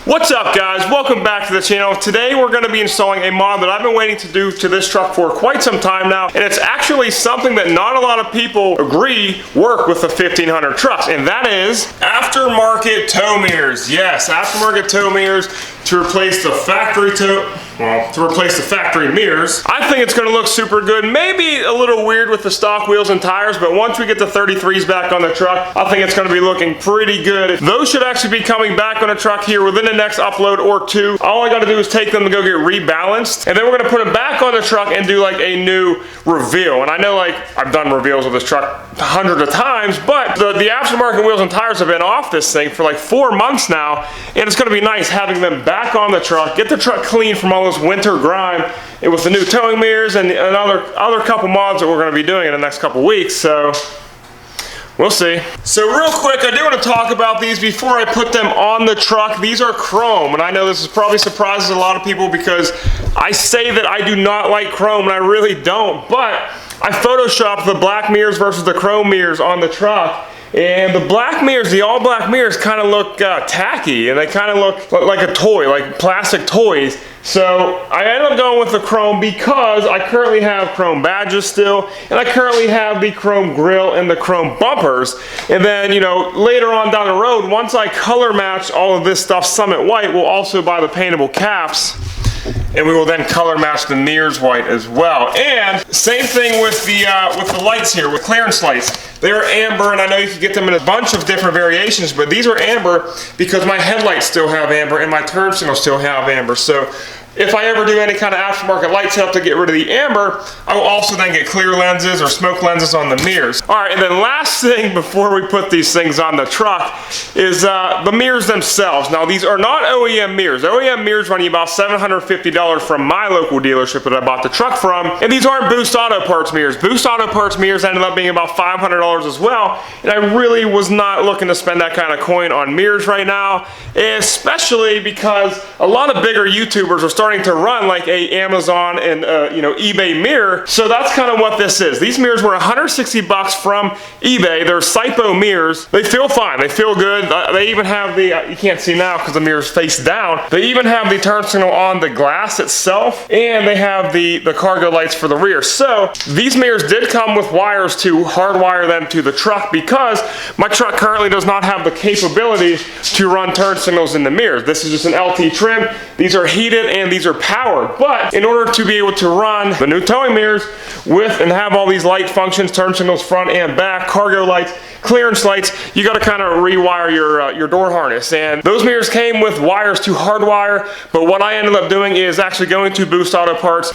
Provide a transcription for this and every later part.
What's up, guys? Welcome back to the channel. Today we're going to be installing a mod that I've been waiting to do to this truck for quite some time now, and it's actually something that not a lot of people agree work with the 1500 trucks, and that is aftermarket tow mirrors. Yes, aftermarket tow mirrors to replace the factory mirrors. I think it's going to look super good. Maybe a little weird with the stock wheels and tires, but once we get the 33s back on the truck, I think it's going to be looking pretty good. Those should actually be coming back on the truck here within the next upload or two. All I got to do is take them to go get rebalanced, and then we're going to put them back on the truck and do like a new reveal. And I know, like, I've done reveals of this truck hundreds of times, but the aftermarket wheels and tires have been off this thing for like 4 months now, and it's going to be nice having them back on the truck, get the truck clean from all this winter grime, and with the new towing mirrors and other couple mods that we're going to be doing in the next couple weeks. So we'll see. So real quick, I do want to talk about these before I put them on the truck. These are chrome, and I know this is probably surprises a lot of people because I say that I do not like chrome, and I really don't, but I photoshopped the black mirrors versus the chrome mirrors on the truck. And the black mirrors, the all black mirrors kind of look tacky, and they kind of look like a toy, like plastic toys. So I ended up going with the chrome because I currently have chrome badges still, and I currently have the chrome grille and the chrome bumpers. And then, you know, later on down the road, once I color match all of this stuff Summit white, we'll also buy the paintable caps, and we will then color match the mirrors white as well. And same thing with the lights here, with clearance lights. They're amber, and I know you can get them in a bunch of different variations, but these are amber because my headlights still have amber and my turn signals still have amber. So if I ever do any kind of aftermarket light setup to get rid of the amber, I will also then get clear lenses or smoke lenses on the mirrors. All right, and then last thing before we put these things on the truck is the mirrors themselves. Now, these are not OEM mirrors. OEM mirrors run you about $750 from my local dealership that I bought the truck from, and these aren't Boost Auto Parts mirrors. Boost Auto Parts mirrors ended up being about $500 as well, and I really was not looking to spend that kind of coin on mirrors right now, especially because a lot of bigger YouTubers are starting to run like a Amazon and eBay mirror. So that's kind of what this is. These mirrors were $160 from eBay. They're Sipo mirrors. They feel fine. They feel good. They even have the you can't see now because the mirror's face down. They even have the turn signal on the glass itself, and they have the cargo lights for the rear. So these mirrors did come with wires to hardwire them to the truck because my truck currently does not have the capability to run turn signals in the mirrors. This is just an LT trim. These are heated and these are powered, but in order to be able to run the new towing mirrors with and have all these light functions, turn signals front and back, cargo lights, clearance lights, you got to kind of rewire your door harness. And those mirrors came with wires to hardwire, but what I ended up doing is actually going to Boost Auto Parts,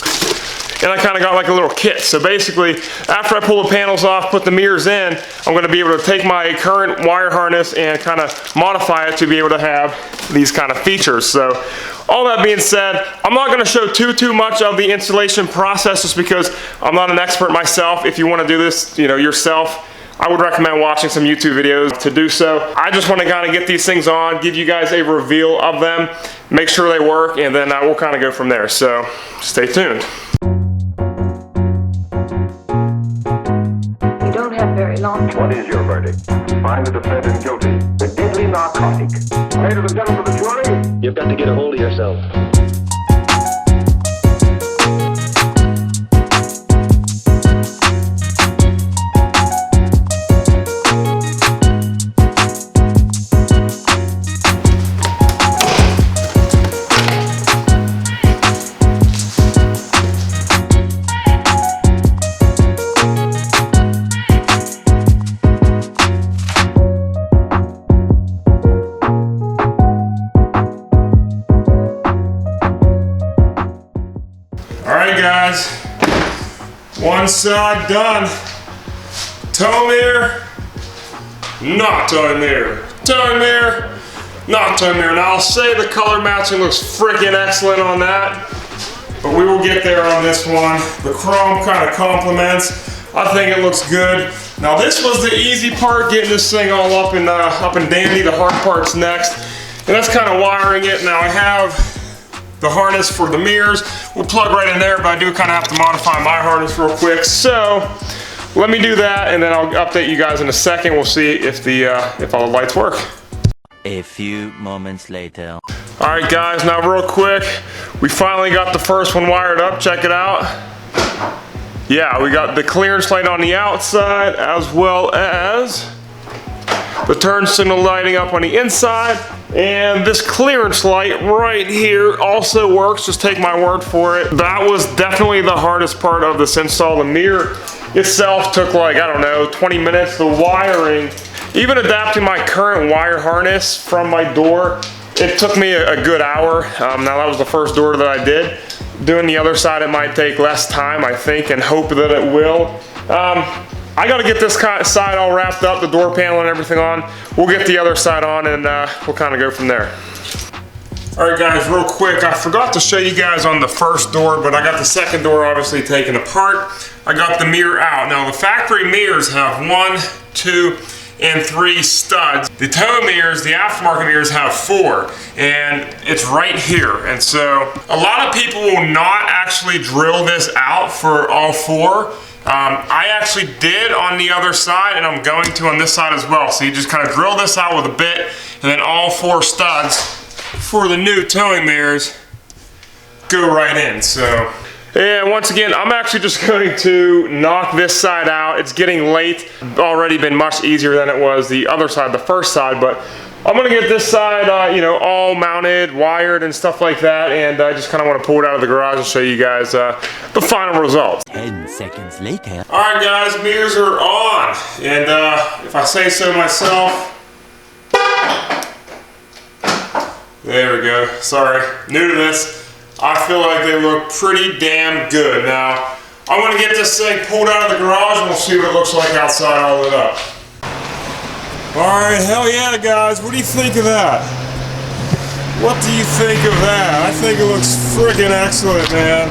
and I kind of got like a little kit. So basically, after I pull the panels off, put the mirrors in, I'm going to be able to take my current wire harness and kind of modify it to be able to have these kind of features. So all that being said, I'm not going to show too much of the installation process just because I'm not an expert myself. If you want to do this, yourself, I would recommend watching some YouTube videos to do so. I just want to kind of get these things on, give you guys a reveal of them, make sure they work, and then we'll kind of go from there. So stay tuned. You don't have very long. What is your verdict? Find the defendant guilty. The deadly narcotic. Ladies and gentlemen of the jury, you've got to get a hold of yourself. Alright guys, one side done. Tow mirror, not tow mirror. Tow mirror, not tow mirror. Now I'll say the color matching looks freaking excellent on that, but we will get there on this one. The chrome kind of complements. I think it looks good. Now this was the easy part, getting this thing all up and dandy. The hard part's next, and that's kind of wiring it. Now I have the harness for the mirrors. We'll plug right in there, but I do kind of have to modify my harness real quick. So let me do that, and then I'll update you guys in a second. We'll see if all the lights work. A few moments later. Alright guys, now real quick, we finally got the first one wired up, check it out. Yeah, we got the clearance light on the outside as well as the turn signal lighting up on the inside. And this clearance light right here also works, just take my word for it. That was definitely the hardest part of this install. The mirror itself took like, I don't know, 20 minutes. The wiring, even adapting my current wire harness from my door, it took me a good hour. Now that was the first door that I did. Doing the other side, it might take less time, I think, and hope that it will. I gotta get this side all wrapped up, the door panel and everything on. We'll get the other side on and we'll kind of go from there. All right guys, real quick, I forgot to show you guys on the first door, but I got the second door obviously taken apart. I got the mirror out. Now the factory mirrors have 1, 2, and 3 studs. The tow mirrors, the aftermarket mirrors have 4, and it's right here. And so a lot of people will not actually drill this out for all 4. I actually did on the other side, and I'm going to on this side as well. So you just kind of drill this out with a bit, and then all 4 studs for the new towing mirrors go right in. So, and once again, I'm actually just going to knock this side out. It's getting late. Already been much easier than it was the other side, the first side, but I'm gonna get this side, you know, all mounted, wired, and stuff like that, and I just kind of want to pull it out of the garage and show you guys the final results. 10 seconds later. All right, guys, mirrors are on, and if I say so myself, there we go. Sorry, new to this. I feel like they look pretty damn good. Now, I'm gonna get this thing pulled out of the garage, and we'll see what it looks like outside all lit up. Alright, hell yeah guys, what do you think of that? What do you think of that? I think it looks freaking excellent, man.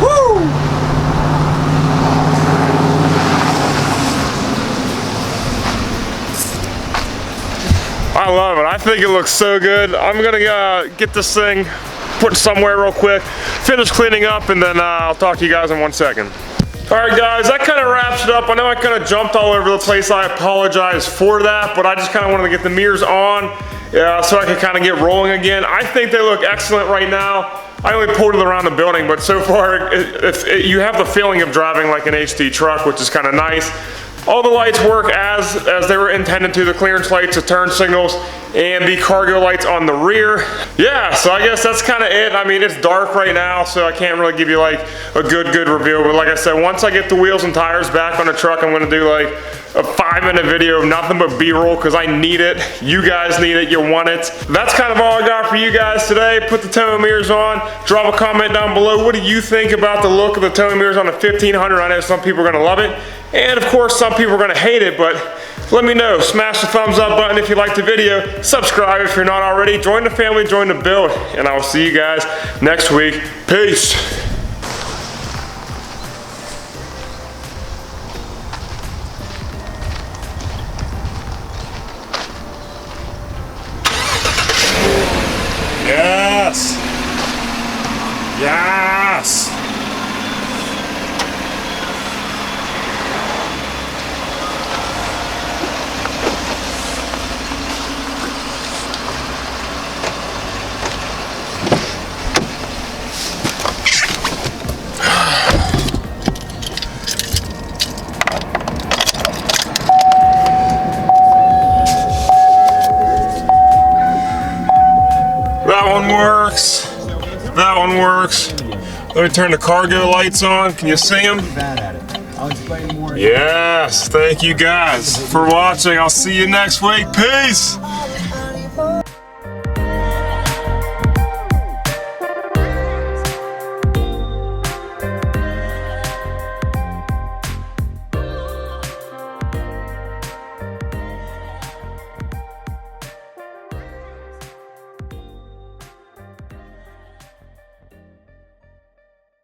Woo! I love it, I think it looks so good. I'm gonna get this thing put somewhere real quick, finish cleaning up, and then I'll talk to you guys in 1 second. Alright guys, that kind of wraps it up. I know I kind of jumped all over the place. I apologize for that, but I just kind of wanted to get the mirrors on so I can kind of get rolling again. I think they look excellent right now. I only pulled it around the building, but so far you have the feeling of driving like an HD truck, which is kind of nice. All the lights work as they were intended to, the clearance lights, the turn signals, and the cargo lights on the rear. Yeah, so I guess that's kind of it. I mean, it's dark right now, so I can't really give you like a good review, but like I said, once I get the wheels and tires back on the truck, I'm gonna do like a 5-minute video of nothing but B-roll, because I need it. You guys need it, you want it. That's kind of all I got for you guys today. Put the towing mirrors on, drop a comment down below. What do you think about the look of the towing mirrors on the 1500? I know some people are gonna love it, and of course some people are gonna hate it, but let me know. Smash the thumbs up button if you liked the video. Subscribe if you're not already. Join the family, join the build, and I will see you guys next week. Peace. Yes. Yes. That one works. That one works. Let me turn the cargo lights on. Can you see them? Yes. Thank you guys for watching. I'll see you next week. Peace.